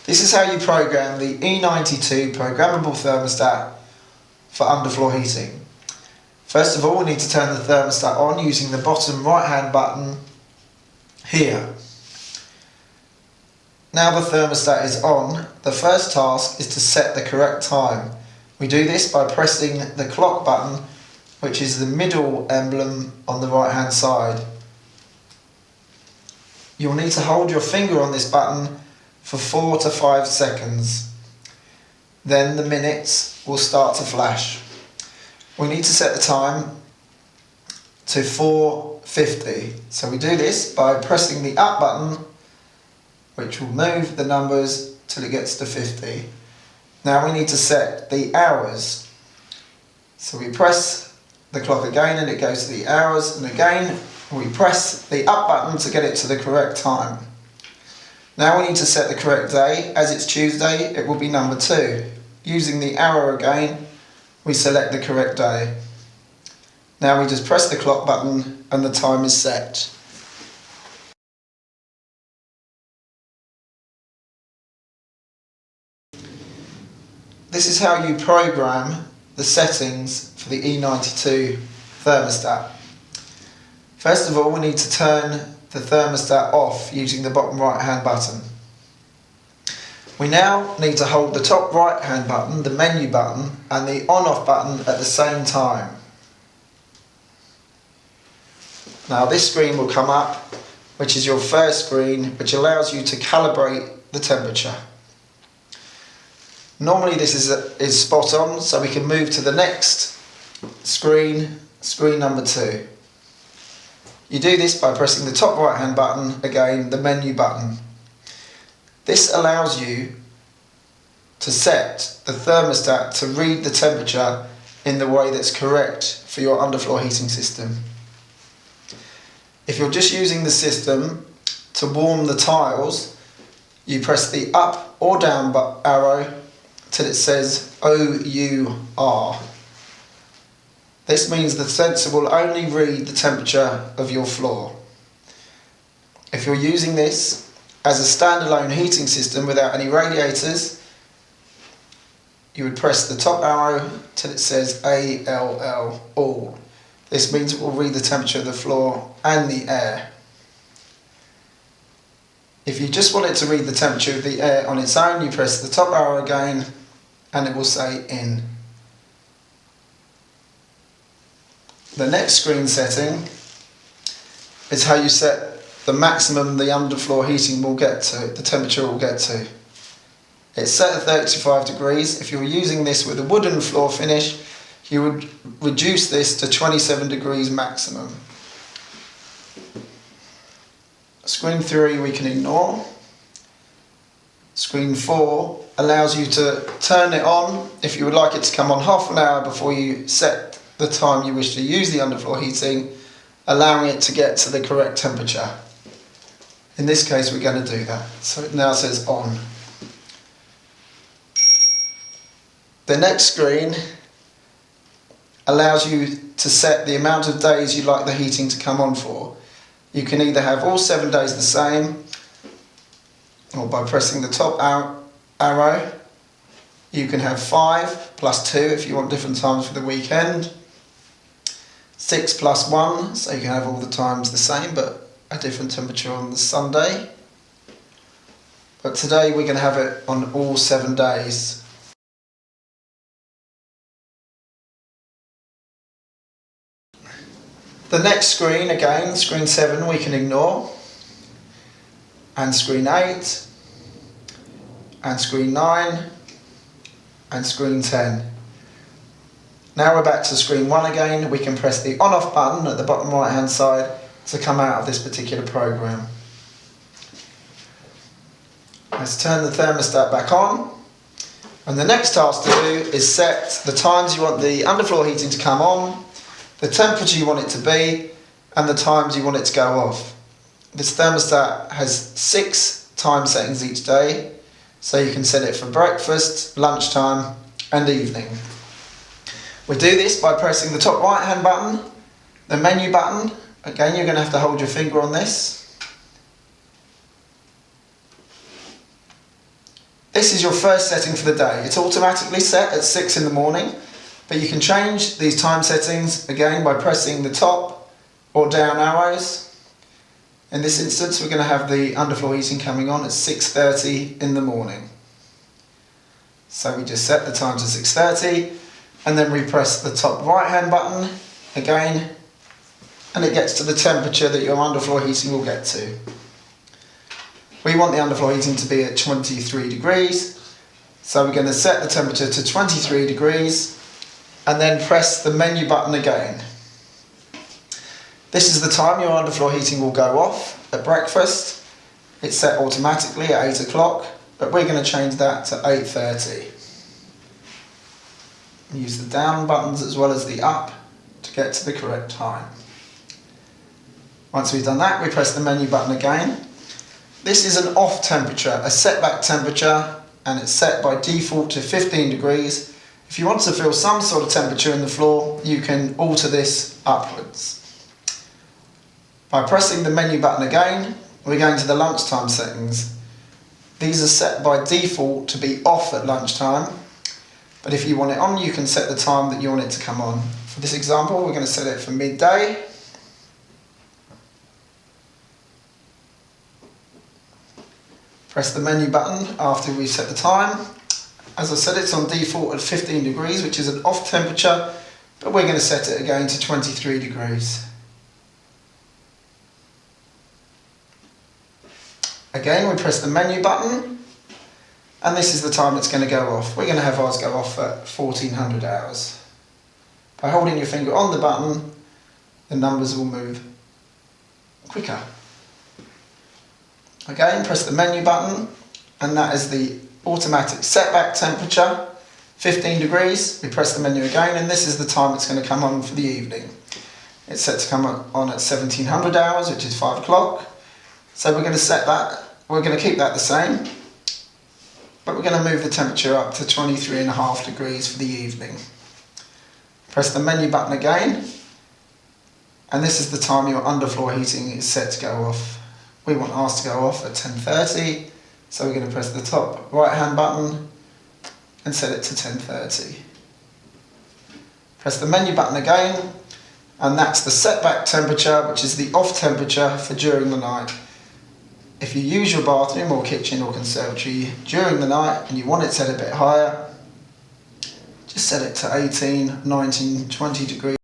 This is how you program the E92 programmable thermostat for underfloor heating. First of all, we need to turn the thermostat on using the bottom right hand button here. Now the thermostat is on, the first task is to set the correct time. We do this by pressing the clock button, which is the middle emblem on the right hand side. You'll need to hold your finger on this button for 4 to 5 seconds. Then the minutes will start to flash. We need to set the time to 4:50. So we do this by pressing the up button, which will move the numbers till it gets to 50. Now we need to set the hours. So we press the clock again and it goes to the hours, and again we press the up button to get it to the correct time. Now we need to set the correct day. As it's Tuesday, it will be number 2. Using the arrow again, we select the correct day. Now we just press the clock button and the time is set. This is how you program the settings for the E92 thermostat. First of all, we need to turn the thermostat off using the bottom right hand button. We now need to hold the top right hand button, the menu button, and the on off button at the same time. Now this screen will come up, which is your first screen, which allows you to calibrate the temperature. Normally this is spot on, so we can move to the next screen, screen number 2. You do this by pressing the top right hand button, again the menu button. This allows you to set the thermostat to read the temperature in the way that's correct for your underfloor heating system. If you're just using the system to warm the tiles, you press the up or down arrow till it says OUR. This means the sensor will only read the temperature of your floor. If you're using this as a standalone heating system without any radiators, you would press the top arrow till it says ALL, all. This means it will read the temperature of the floor and the air. If you just want it to read the temperature of the air on its own, you press the top arrow again and it will say in. The next screen setting is how you set the maximum the underfloor heating will get to, the temperature will get to. It's set at 35 degrees. If you're using this with a wooden floor finish, you would reduce this to 27 degrees maximum. Screen 3 we can ignore. Screen 4 allows you to turn it on if you would like it to come on half an hour before you set the time you wish to use the underfloor heating, allowing it to get to the correct temperature. In this case we're going to do that. So it now says on. The next screen allows you to set the amount of days you'd like the heating to come on for. You can either have all 7 days the same, or by pressing the top arrow, you can have 5 plus 2 if you want different times for the weekend, 6 plus 1, so you can have all the times the same but a different temperature on the Sunday. But today we're going to have it on all 7 days. The next screen, again, screen 7, we can ignore, and screen 8, and screen 9, and screen 10. Now we're back to screen 1 again. We can press the on-off button at the bottom right hand side to come out of this particular program. Let's turn the thermostat back on, and the next task to do is set the times you want the underfloor heating to come on, the temperature you want it to be, and the times you want it to go off. This thermostat has 6 time settings each day, so you can set it for breakfast, lunchtime and evening. We do this by pressing the top right hand button, the menu button. Again, you're going to have to hold your finger on this. This is your first setting for the day. It's automatically set at 6 in the morning, but you can change these time settings again by pressing the top or down arrows. In this instance, we're going to have the underfloor heating coming on at 6:30 in the morning. So we just set the time to 6:30 and then we press the top right hand button again, and it gets to the temperature that your underfloor heating will get to. We want the underfloor heating to be at 23 degrees, so we're going to set the temperature to 23 degrees and then press the menu button again. This is the time your underfloor heating will go off at breakfast. It's set automatically at 8 o'clock, but we're going to change that to 8:30. Use the down buttons as well as the up to get to the correct time. Once we've done that, we press the menu button again. This is an off temperature, a setback temperature, and it's set by default to 15 degrees. If you want to feel some sort of temperature in the floor, you can alter this upwards. By pressing the menu button again, we're going to the lunchtime settings. These are set by default to be off at lunchtime, but if you want it on, you can set the time that you want it to come on. For this example, we're going to set it for midday. Press the menu button after we set the time. As I said, it's on default at 15 degrees, which is an off temperature, but we're going to set it again to 23 degrees. Again, we press the menu button, and this is the time it's going to go off. We're going to have ours go off at 1400 hours. By holding your finger on the button, the numbers will move quicker. Again, press the menu button, and that is the automatic setback temperature, 15 degrees. We press the menu again, and this is the time it's going to come on for the evening. It's set to come on at 1700 hours, which is 5 o'clock. So we're going to set that, we're going to keep that the same, but we're going to move the temperature up to 23.5 degrees for the evening. Press the menu button again, and this is the time your underfloor heating is set to go off. We want ours to go off at 10:30, so we're going to press the top right hand button and set it to 10:30. Press the menu button again, and that's the setback temperature, which is the off temperature for during the night. If you use your bathroom or kitchen or conservatory during the night and you want it set a bit higher, just set it to 18, 19, 20 degrees.